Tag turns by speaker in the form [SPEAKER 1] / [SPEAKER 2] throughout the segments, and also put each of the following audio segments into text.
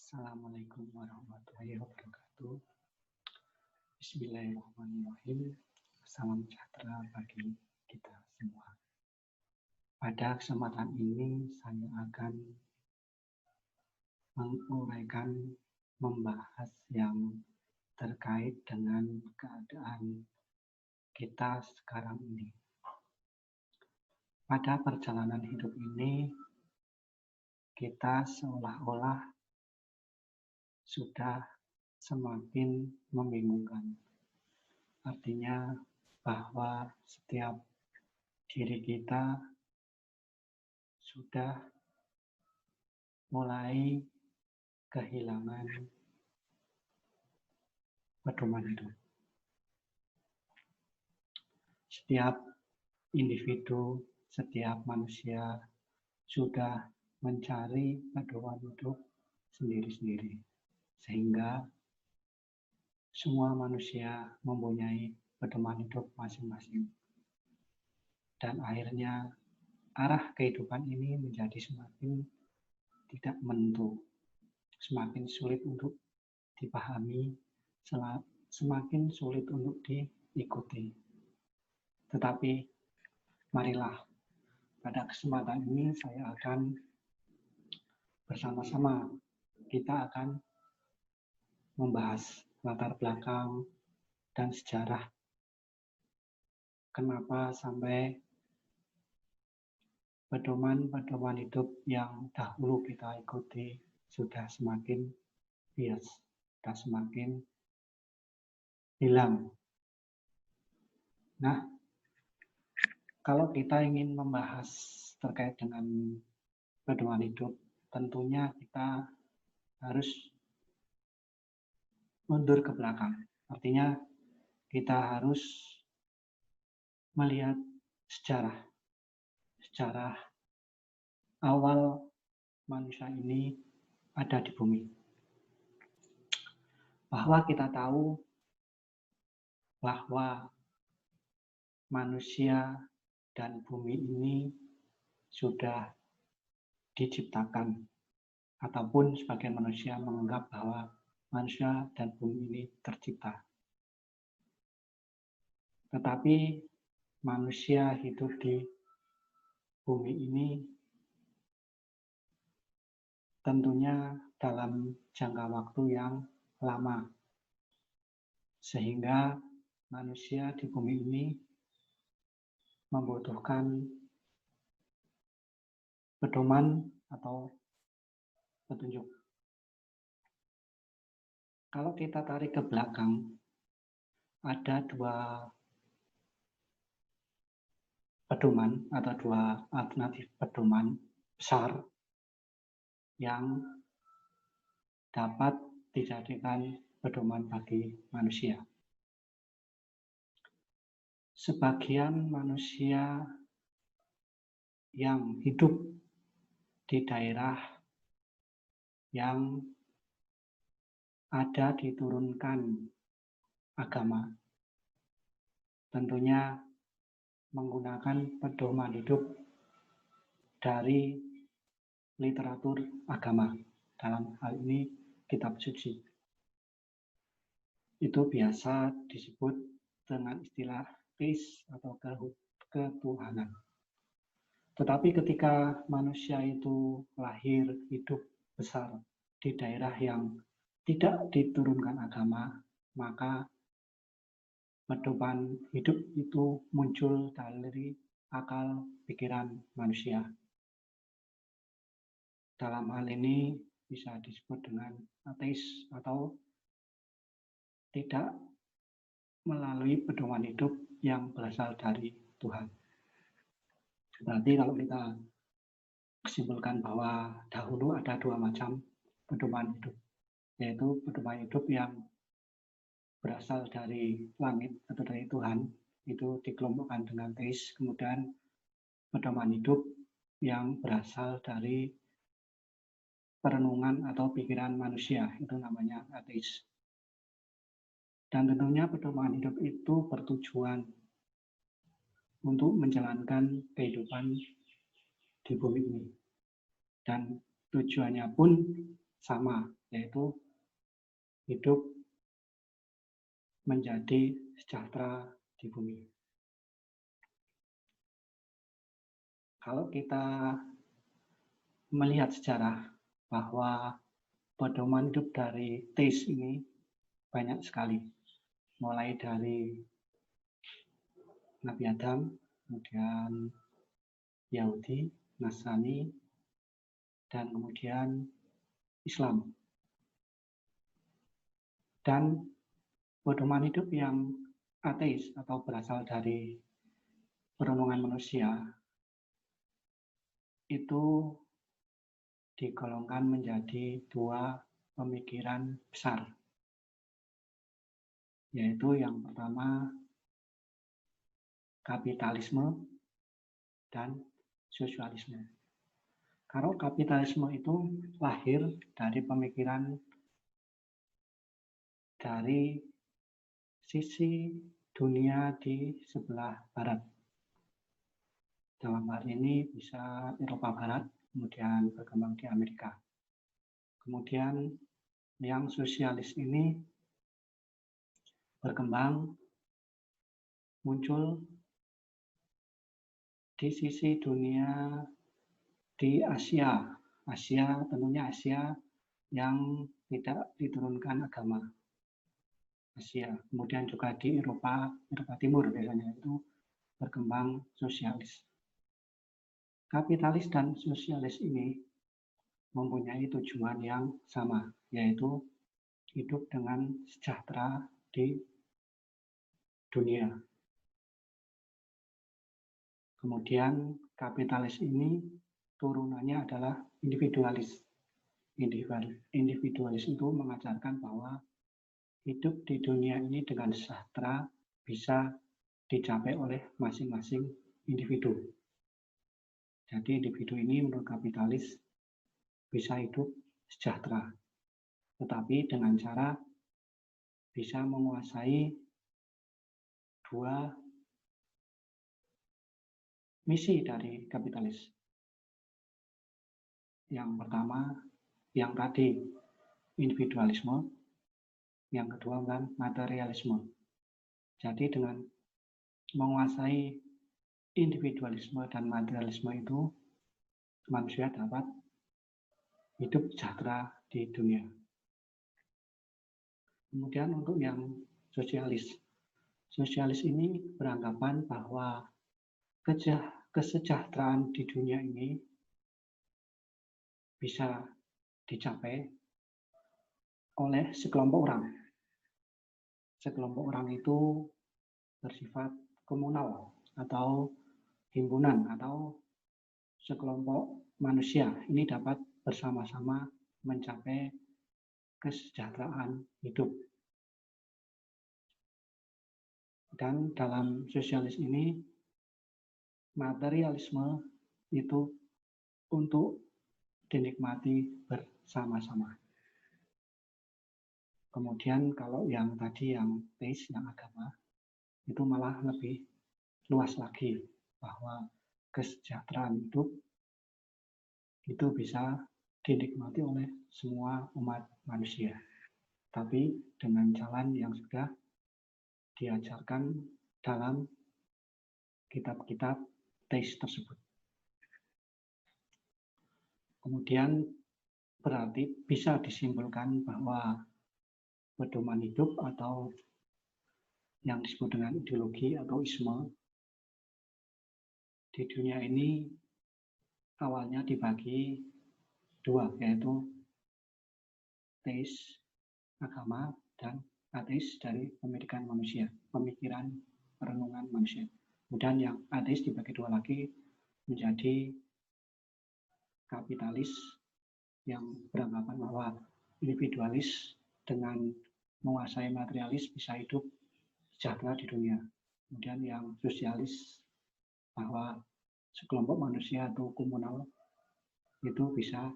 [SPEAKER 1] Assalamualaikum warahmatullahi wabarakatuh. Bismillahirrahmanirrahim. Salam sejahtera bagi kita semua. Pada kesempatan ini saya akan menguraikan, membahas yang terkait dengan keadaan kita sekarang ini. Pada perjalanan hidup ini, kita seolah-olah sudah semakin membingungkan. Artinya bahwa setiap diri kita sudah mulai kehilangan pedoman hidup. Setiap individu, setiap manusia sudah mencari pedoman hidup sendiri-sendiri. Sehingga semua manusia mempunyai pedoman hidup masing-masing. Dan akhirnya arah kehidupan ini menjadi semakin tidak menentu, semakin sulit untuk dipahami, semakin sulit untuk diikuti. Tetapi marilah pada kesempatan ini saya akan bersama-sama kita akan membahas latar belakang dan sejarah kenapa sampai pedoman-pedoman hidup yang dahulu kita ikuti sudah semakin bias, sudah semakin hilang. Nah, kalau kita ingin membahas terkait dengan pedoman hidup, tentunya kita harus mundur ke belakang. Artinya kita harus melihat sejarah awal manusia ini ada di bumi. Bahwa kita tahu bahwa manusia dan bumi ini sudah diciptakan, ataupun sebagian manusia menganggap bahwa manusia dan bumi ini tercipta. Tetapi manusia hidup di bumi ini tentunya dalam jangka waktu yang lama. Sehingga manusia di bumi ini membutuhkan pedoman atau petunjuk. Kalau kita tarik ke belakang, ada dua pedoman atau dua alternatif pedoman besar yang dapat dijadikan pedoman bagi manusia. Sebagian manusia yang hidup di daerah yang ada diturunkan agama, tentunya menggunakan pedoman hidup dari literatur agama, dalam hal ini kitab suci. Itu biasa disebut dengan istilah teis atau ketuhanan. Tetapi ketika manusia itu lahir, hidup, besar di daerah yang tidak diturunkan agama, maka pedoman hidup itu muncul dari akal pikiran manusia. Dalam hal ini bisa disebut dengan ateis atau tidak melalui pedoman hidup yang berasal dari Tuhan. Berarti kalau kita kesimpulkan bahwa dahulu ada dua macam pedoman hidup, yaitu pedoman hidup yang berasal dari langit atau dari Tuhan, itu dikelompokkan dengan teis. Kemudian pedoman hidup yang berasal dari perenungan atau pikiran manusia, itu namanya ateis. Dan tentunya pedoman hidup itu bertujuan untuk menjalankan kehidupan di bumi ini. Dan tujuannya pun sama, yaitu hidup menjadi sejahtera di bumi. Kalau kita melihat sejarah bahwa pedoman hidup dari teis ini banyak sekali, mulai dari Nabi Adam, kemudian Yahudi, Nasrani, dan kemudian Islam. Dan pedoman hidup yang ateis atau berasal dari perenungan manusia itu digolongkan menjadi dua pemikiran besar, yaitu yang pertama kapitalisme dan sosialisme. Kalau kapitalisme itu lahir dari pemikiran dari sisi dunia di sebelah barat. Dalam hal ini bisa Eropa Barat, kemudian berkembang di Amerika. Kemudian yang sosialis ini berkembang muncul di sisi dunia di Asia. Asia tentunya Asia yang tidak diturunkan agama. Asia. Kemudian juga di Eropa Timur biasanya itu berkembang sosialis. Kapitalis dan sosialis ini mempunyai tujuan yang sama, yaitu hidup dengan sejahtera di dunia. Kemudian kapitalis ini turunannya adalah individualis. Individualis itu mengajarkan bahwa hidup di dunia ini dengan sejahtera bisa dicapai oleh masing-masing individu. Jadi individu ini menurut kapitalis bisa hidup sejahtera, tetapi dengan cara bisa menguasai dua misi dari kapitalis. Yang pertama, yang tadi individualisme, yang kedua kan materialisme. Jadi dengan menguasai individualisme dan materialisme itu, manusia dapat hidup sejahtera di dunia. Kemudian untuk yang sosialis. Sosialis ini beranggapan bahwa kesejahteraan di dunia ini bisa dicapai oleh sekelompok orang. Sekelompok orang itu bersifat komunal atau himpunan atau sekelompok manusia. Ini dapat bersama-sama mencapai kesejahteraan hidup. Dan dalam sosialis ini, materialisme itu untuk dinikmati bersama-sama. Kemudian kalau yang tadi yang teis, yang agama, itu malah lebih luas lagi, bahwa kesejahteraan hidup itu bisa dinikmati oleh semua umat manusia. Tapi dengan jalan yang sudah diajarkan dalam kitab-kitab teis tersebut. Kemudian berarti bisa disimpulkan bahwa pedoman hidup atau yang disebut dengan ideologi atau isme di dunia ini awalnya dibagi dua, yaitu teis agama dan ateis dari pemikiran manusia, pemikiran perenungan manusia. Kemudian yang ateis dibagi dua lagi menjadi kapitalis yang beranggapan bahwa individualis dengan menguasai materialis bisa hidup sejahtera di dunia. Kemudian yang sosialis bahwa sekelompok manusia atau komunal itu bisa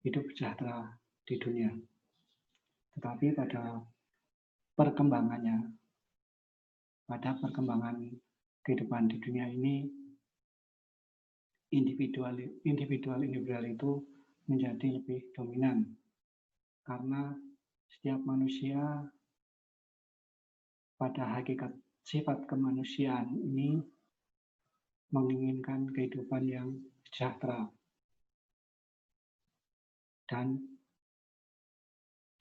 [SPEAKER 1] hidup sejahtera di dunia. Tetapi pada perkembangan kehidupan di dunia ini, individual itu menjadi lebih dominan karena setiap manusia pada hakikat sifat kemanusiaan ini menginginkan kehidupan yang sejahtera. Dan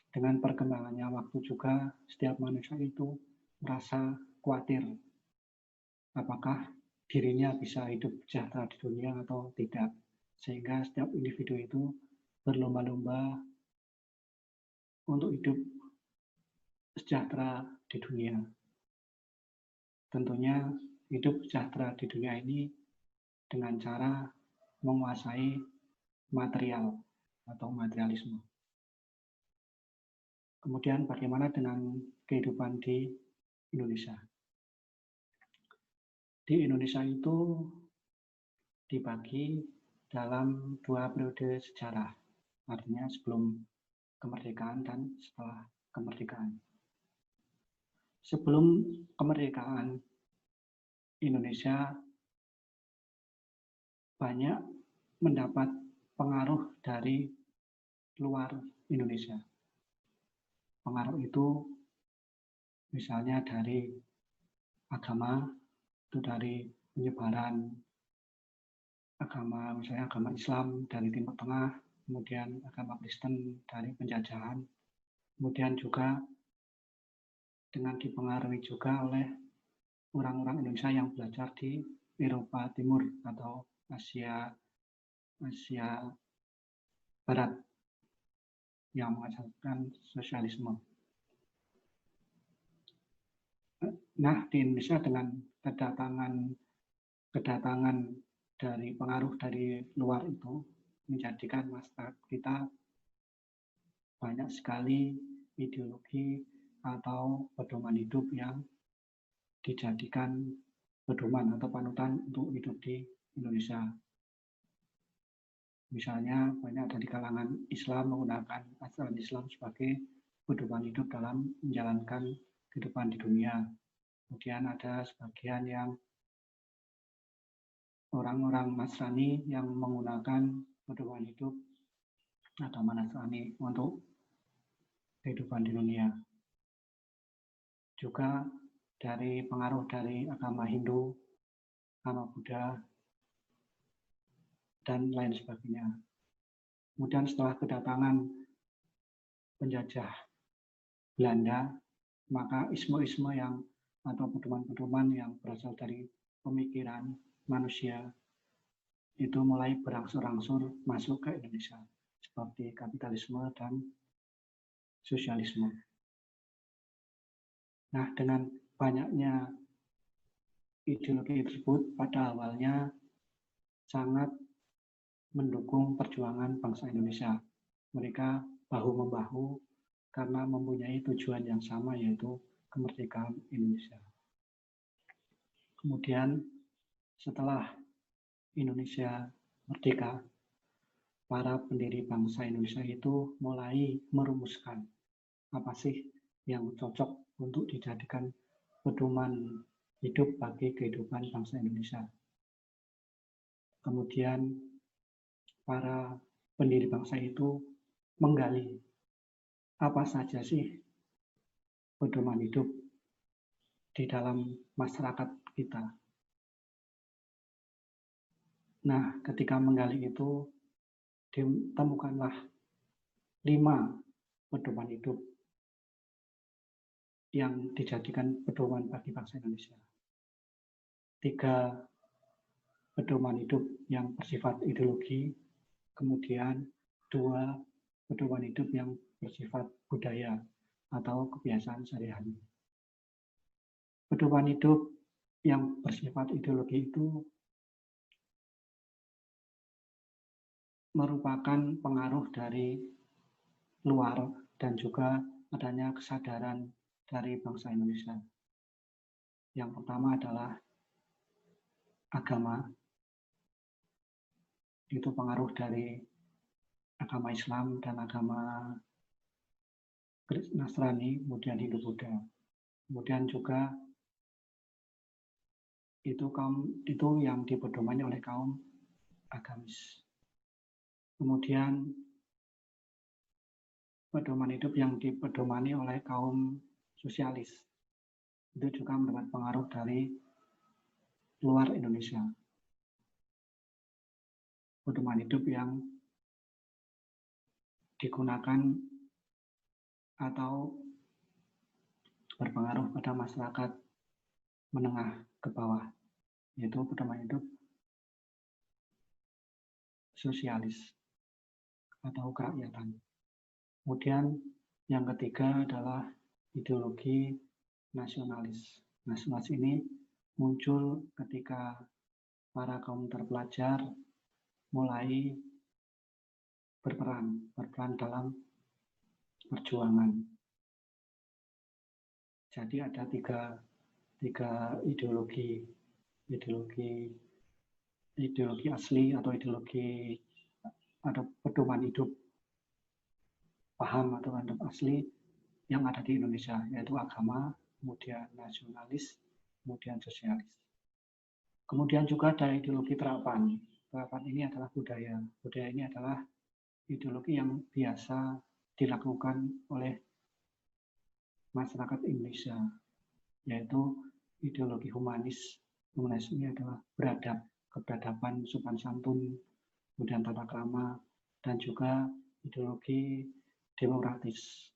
[SPEAKER 1] dengan perkembangannya waktu juga setiap manusia itu merasa khawatir apakah dirinya bisa hidup sejahtera di dunia atau tidak. Sehingga setiap individu itu berlomba-lomba untuk hidup sejahtera di dunia. Tentunya hidup sejahtera di dunia ini dengan cara menguasai material atau materialisme. Kemudian bagaimana dengan kehidupan di Indonesia? Di Indonesia itu dibagi dalam 2 periode sejarah, artinya sebelum kemerdekaan dan setelah kemerdekaan. Sebelum kemerdekaan, Indonesia banyak mendapat pengaruh dari luar Indonesia. Pengaruh itu misalnya dari agama, itu dari penyebaran agama, misalnya agama Islam dari Timur Tengah, kemudian agama Kristen dari penjajahan, kemudian juga dengan dipengaruhi juga oleh orang-orang Indonesia yang belajar di Eropa Timur atau Asia Barat yang mengajarkan sosialisme. Nah, di Indonesia dengan kedatangan dari pengaruh dari luar itu menjadikan masyarakat kita banyak sekali ideologi atau pedoman hidup yang dijadikan pedoman atau panutan untuk hidup di Indonesia. Misalnya banyak dari kalangan Islam menggunakan ajaran Islam sebagai pedoman hidup dalam menjalankan kehidupan di dunia. Kemudian ada sebagian yang orang-orang Nasrani yang menggunakan pedoman hidup agama Nasrani untuk kehidupan di dunia. Juga dari pengaruh dari agama Hindu, agama Buddha, dan lain sebagainya. Kemudian setelah kedatangan penjajah Belanda, maka isme-isme yang atau pedoman-pedoman yang berasal dari pemikiran manusia itu mulai berangsur-angsur masuk ke Indonesia, seperti kapitalisme dan sosialisme. Nah, dengan banyaknya ideologi tersebut pada awalnya sangat mendukung perjuangan bangsa Indonesia. Mereka bahu-membahu karena mempunyai tujuan yang sama, yaitu kemerdekaan Indonesia. Kemudian setelah Indonesia merdeka, para pendiri bangsa Indonesia itu mulai merumuskan apa sih yang cocok untuk dijadikan pedoman hidup bagi kehidupan bangsa Indonesia. Kemudian para pendiri bangsa itu menggali apa saja sih pedoman hidup di dalam masyarakat kita. Nah, ketika menggali itu ditemukanlah 5 pedoman hidup yang dijadikan pedoman bagi bangsa Indonesia. 3 pedoman hidup yang bersifat ideologi, kemudian 2 pedoman hidup yang bersifat budaya atau kebiasaan sehari-hari. Pedoman hidup yang bersifat ideologi itu merupakan pengaruh dari luar dan juga adanya kesadaran dari bangsa Indonesia. Yang pertama adalah agama. Itu pengaruh dari agama Islam dan agama Nasrani, kemudian Hindu Buddha. Kemudian juga itu yang dipedomani oleh kaum agamis. Kemudian pedoman hidup yang dipedomani oleh kaum sosialis itu juga mendapat pengaruh dari luar Indonesia. Pedoman hidup yang digunakan atau berpengaruh pada masyarakat menengah ke bawah, yaitu pedoman hidup sosialis atau kerakyatan. Kemudian yang ketiga adalah ideologi nasionalis. Nasionalis ini muncul ketika para kaum terpelajar mulai berperan dalam perjuangan. Jadi ada tiga ideologi asli atau ideologi atau pedoman hidup paham atau hidup asli yang ada di Indonesia, yaitu agama, kemudian nasionalis, kemudian sosialis. Kemudian juga ada ideologi terapan. Terapan ini adalah budaya. Budaya ini adalah ideologi yang biasa dilakukan oleh masyarakat Indonesia, yaitu ideologi humanis. Humanis ini adalah beradab, keberadaban, sopan santun, kemudian tata krama, dan juga ideologi demokratis,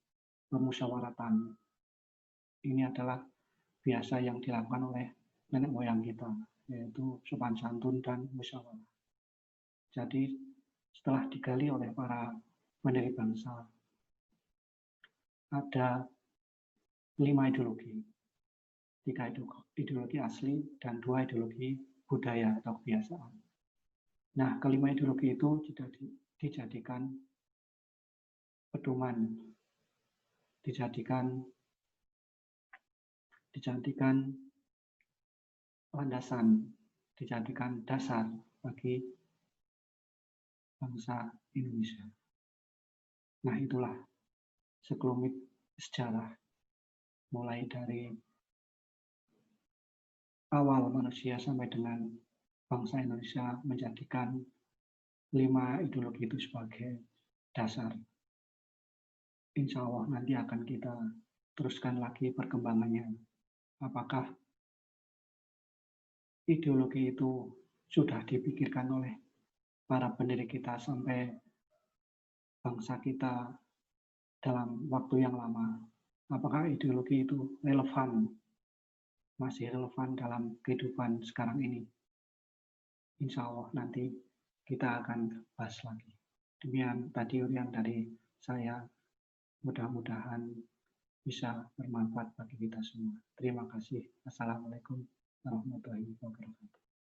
[SPEAKER 1] permusyawaratan. Ini adalah biasa yang dilakukan oleh nenek moyang kita, yaitu sopan santun dan musyawarah. Jadi setelah digali oleh para pendiri bangsa, ada 5 ideologi, 3 ideologi asli dan 2 ideologi budaya atau kebiasaan. Nah, kelima ideologi itu dijadikan pedoman, dijadikan landasan, dijadikan dasar bagi bangsa Indonesia. Nah, itulah sekelumit sejarah mulai dari awal manusia sampai dengan bangsa Indonesia menjadikan 5 ideologi itu sebagai dasar. Insya Allah nanti akan kita teruskan lagi perkembangannya. Apakah ideologi itu sudah dipikirkan oleh para pendiri kita sampai bangsa kita dalam waktu yang lama? Apakah ideologi itu relevan, masih relevan dalam kehidupan sekarang ini? Insya Allah nanti kita akan bahas lagi. Demikian tadi yang dari saya, mudah-mudahan bisa bermanfaat bagi kita semua. Terima kasih. Assalamualaikum warahmatullahi wabarakatuh.